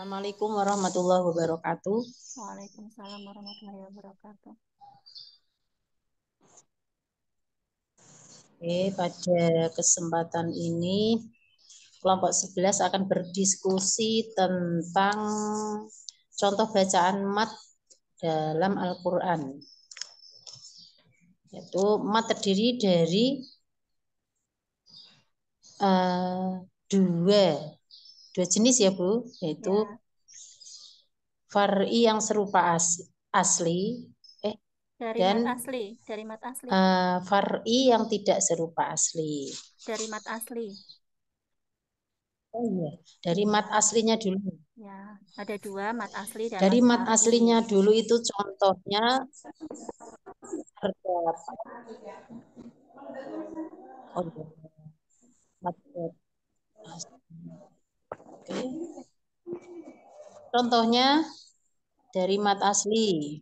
Assalamualaikum warahmatullahi wabarakatuh. Waalaikumsalam warahmatullahi wabarakatuh. Pada kesempatan ini kelompok 11 akan berdiskusi tentang contoh bacaan mat dalam Al-Quran. Yaitu mat terdiri dari dua jenis ya Bu, yaitu Ya, far'i yang serupa asli dari dan mat asli, far'i yang tidak serupa asli. dari mat asli. Oh iya, dari mat aslinya dulu. Ya, ada dua mat asli dan Dari mat mat far'i. aslinya dulu itu contohnya terdapat oh iya, mat asli. Oke. Contohnya dari mat asli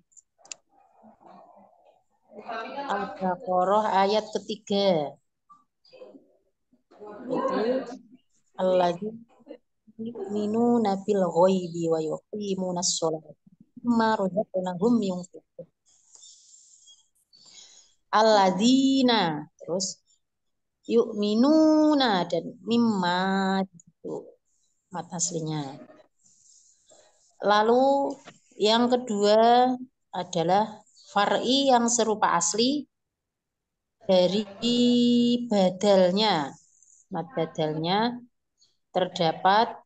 Al-Baqarah ayat ketiga itu alladzina yu'minuna bil ghaibi wa yuqimunas sholata mimma razaqnahum yunfiqun. Alladzina terus yu'minuna dan mimma itu mat aslinya. Lalu yang kedua adalah far'i yang serupa asli dari badalnya. Mat badalnya terdapat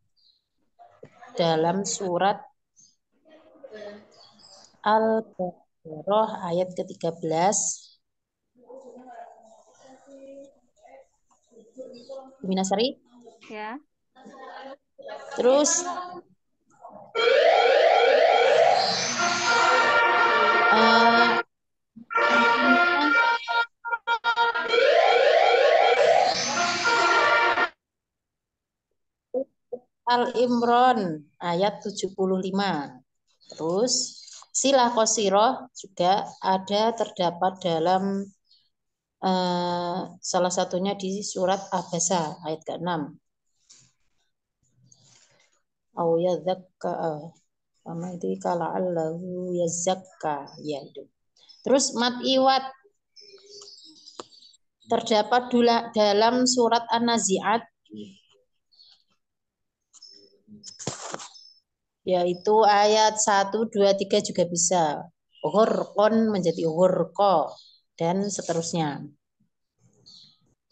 dalam surat Al-Baqarah ayat ke-13. Minasari. Ya, Terus Al-Imran ayat 75. Terus silah qasirah juga ada terdapat dalam salah satunya di surat Abasa ayat ke-6. Au yadzakka sama itu kala'allahu yazakka ya itu. Terus mat iwat terdapat dalam surat An-Nazi'at yaitu ayat 1, 2, 3 juga bisa. Ghurqon menjadi ghurqa dan seterusnya.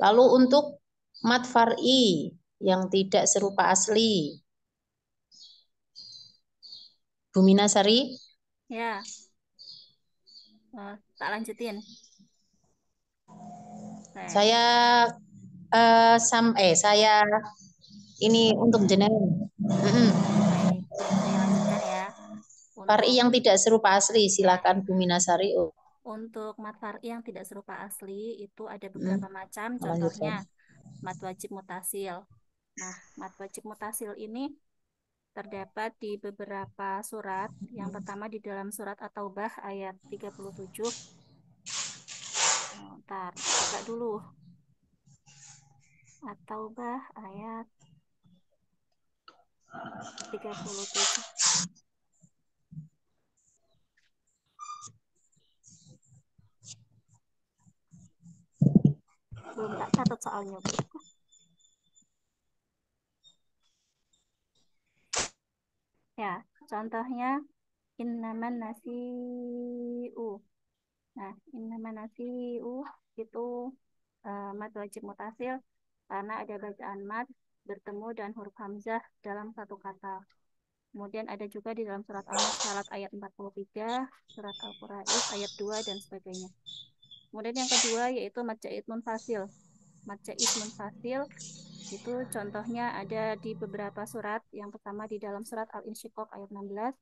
Lalu untuk mat far'i yang tidak serupa asli. Bu Minasari, ya. Tak lanjutin. Nah, saya saya ini untuk jenengan. baik, baik saya lanjutkan ya. Far'i Untuk yang tidak serupa asli, ya, silakan Bu Minasari. untuk mat far'i yang tidak serupa asli itu ada beberapa macam. Contohnya Lanjutkan. mat wajib mutasil. Nah, mat wajib mutasil ini terdapat di beberapa surat. Yang pertama di dalam surat At-Taubah ayat 37. Ntar buka dulu. At-Taubah ayat 37. Belum tak catat soalnya, Bu. Ya, contohnya innaman nasi'u. Nah, innaman nasi'u itu mad wajib mutasil karena ada bacaan mad bertemu dan huruf hamzah dalam satu kata. Kemudian ada juga di dalam surat Al-Mursalat ayat 43, surat Al-Quraish ayat 2 dan sebagainya. Kemudian yang kedua yaitu mad jaiz munfasil. Mad jaiz munfasil itu contohnya ada di beberapa surat. Yang pertama di dalam surat Al-Insyiqaq ayat 16,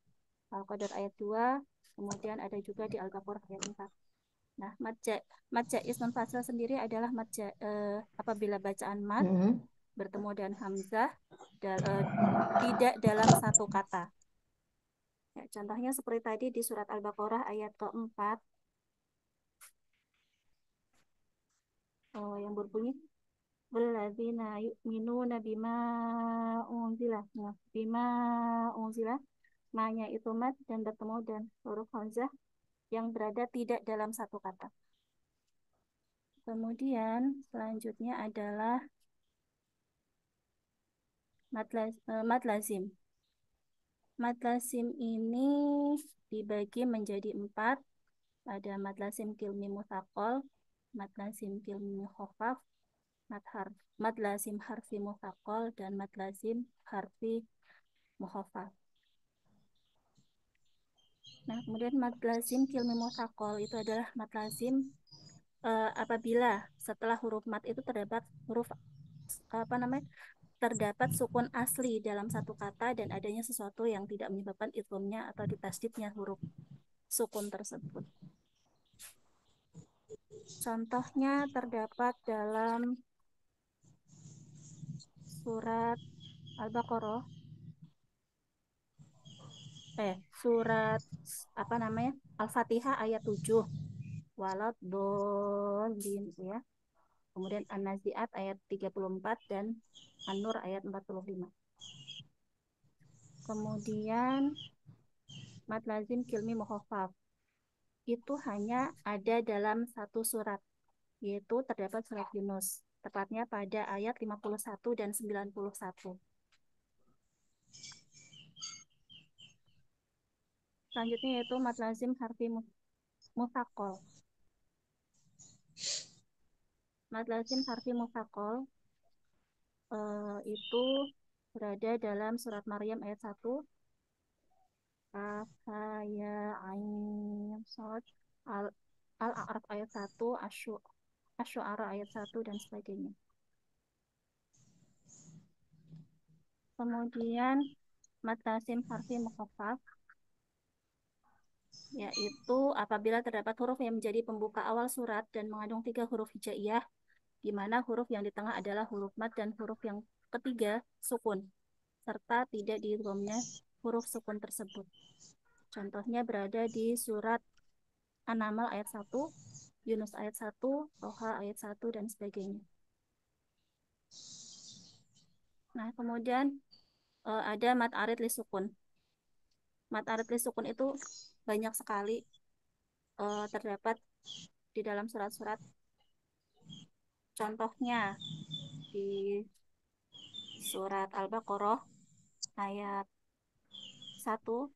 Al-Qadar ayat 2, kemudian ada juga di Al-Baqarah ayat 4. Nah, mad jaiz munfasil sendiri adalah apabila bacaan mad bertemu dan hamzah tidak dalam satu kata. Ya, contohnya seperti tadi di surat Al-Baqarah ayat keempat, yang berbunyi walladzina yu'minuna bima unzila, ma-nya itu mat dan bertemu dan huruf hamzah yang berada tidak dalam satu kata. Kemudian selanjutnya adalah mad lazim. Mad lazim ini dibagi menjadi 4. Ada mad lazim kilmi mutsaqal, mad lazim kilmi mukhafaf, mad lazim harfi mutsaqal, dan mad lazim harfi mukhafaf. Nah, kemudian mad lazim kilmi mutsaqal itu adalah mad lazim apabila setelah huruf mad itu terdapat huruf terdapat sukun asli dalam satu kata dan adanya sesuatu yang tidak menyebabkan idghamnya atau ditasydidnya huruf sukun tersebut. Contohnya terdapat dalam surat Al-Baqarah, surat Al-Fatihah ayat 7. Waladhdallin ya. Kemudian An-Nazi'at ayat 34 dan An-Nur ayat 45. Kemudian mad lazim kilmi mukhaffaf itu hanya ada dalam satu surat, yaitu terdapat surat Yunus, tepatnya pada ayat 51 dan 91. Selanjutnya yaitu mad lazim harfi mutsaqal. Mad lazim harfi mutsaqal itu berada dalam surat Maryam ayat 1, ya ain shad, Al-A'raf ayat 1, Asy-Syu'ara ayat 1 dan sebagainya. Kemudian mad lazim harfi mukhaffaf yaitu apabila terdapat huruf yang menjadi pembuka awal surat dan mengandung 3 huruf hijaiyah, di mana huruf yang di tengah adalah huruf mad dan huruf yang ketiga sukun, serta tidak diidghamnya huruf sukun tersebut. Contohnya berada di surat An-Naml ayat 1, Yunus ayat 1, Toha ayat 1, dan sebagainya. Nah, kemudian ada mad arid li sukun. Mad arid li sukun itu banyak sekali terdapat di dalam surat-surat. Contohnya di surat Al-Baqarah ayat 1,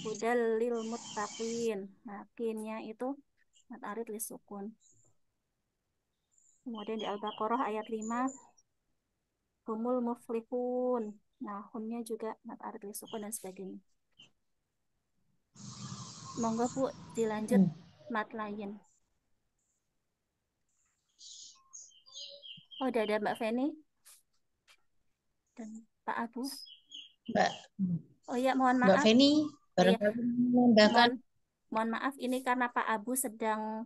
hudal lil muttaqin. Nah, kinnya itu mad arid li sukun. Kemudian di Al-Baqarah ayat 5, humul muflihun. Nah, humnya juga mad arid li sukun dan sebagainya. Monggo Bu, dilanjut mad lain. Oh, udah ada Mbak Feni dan Pak Abu. Mbak. Oh ya, mohon Mbak maaf. Feni, Iya. menambahkan. Mohon maaf, ini karena Pak Abu sedang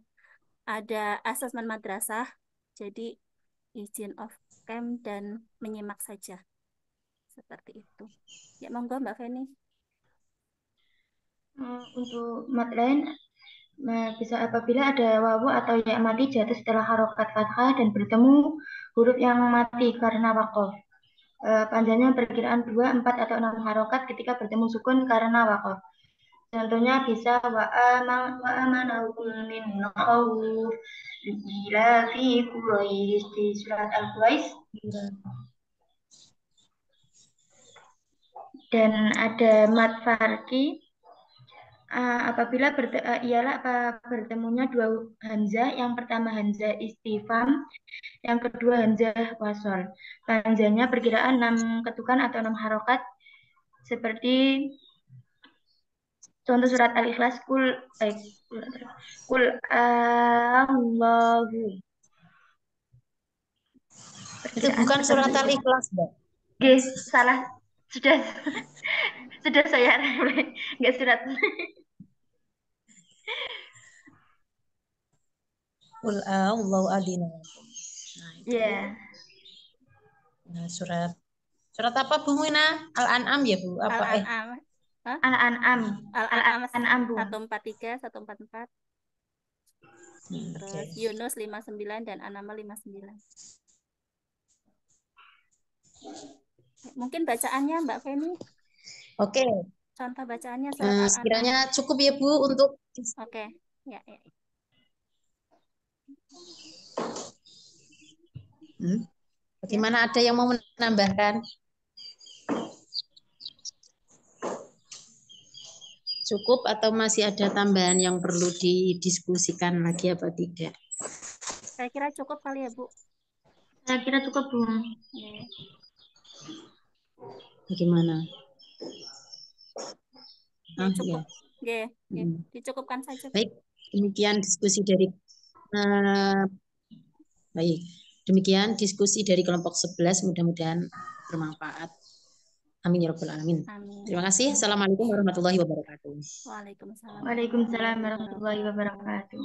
ada asesmen madrasah, jadi izin off cam dan menyimak saja. Seperti itu. Ya, monggo Mbak Feni. Untuk mad lain bisa apabila ada wawu atau ya mati jatuh setelah harokat fathah dan bertemu huruf yang mati karena waqaf. Panjangnya perkiraan 2, 4, atau 6 harokat ketika bertemu sukun karena waqaf. Contohnya bisa wa amanahum min khawf ila fi Quraisy di surat Al-Quraish. Dan ada mad farqi apabila ialah bertemunya 2 hamzah, yang pertama hamzah istifham, yang kedua hamzah wasol. Panjangnya perkiraan 6 ketukan atau 6 harokat seperti contoh surat Al-Ikhlas kul Allahu. Itu bukan surat Al-Ikhlas, Mbak. Oke, salah. Sudah saya nggak surat. Qul Allahu adina. Nah, itu. Yeah. Nah, surat apa Bu Mina? Al-An'am ya Bu? Apa Al-An'am. Al-An'am. Al-An'am 143, 144. Terus Okay. Yunus 59 dan An-Naml 59. Mungkin bacaannya Mbak Feni, Oke, contoh bacaannya surat Al-An'am. sekiranya cukup ya Bu untuk Oke, ya, ya. bagaimana, ada yang mau menambahkan? Cukup atau masih ada tambahan yang perlu didiskusikan lagi apa tidak? Saya kira cukup kali ya Bu. Saya kira cukup, Bu. Oke. Bagaimana? Ya, cukup. Ya. Oke, dicukupkan saja. Baik, demikian diskusi dari baik. Demikian diskusi dari kelompok 11, mudah-mudahan bermanfaat. Amin ya rabbal alamin. Amin. Terima kasih. Assalamualaikum warahmatullahi wabarakatuh. Waalaikumsalam Waalaikumsalam warahmatullahi wabarakatuh.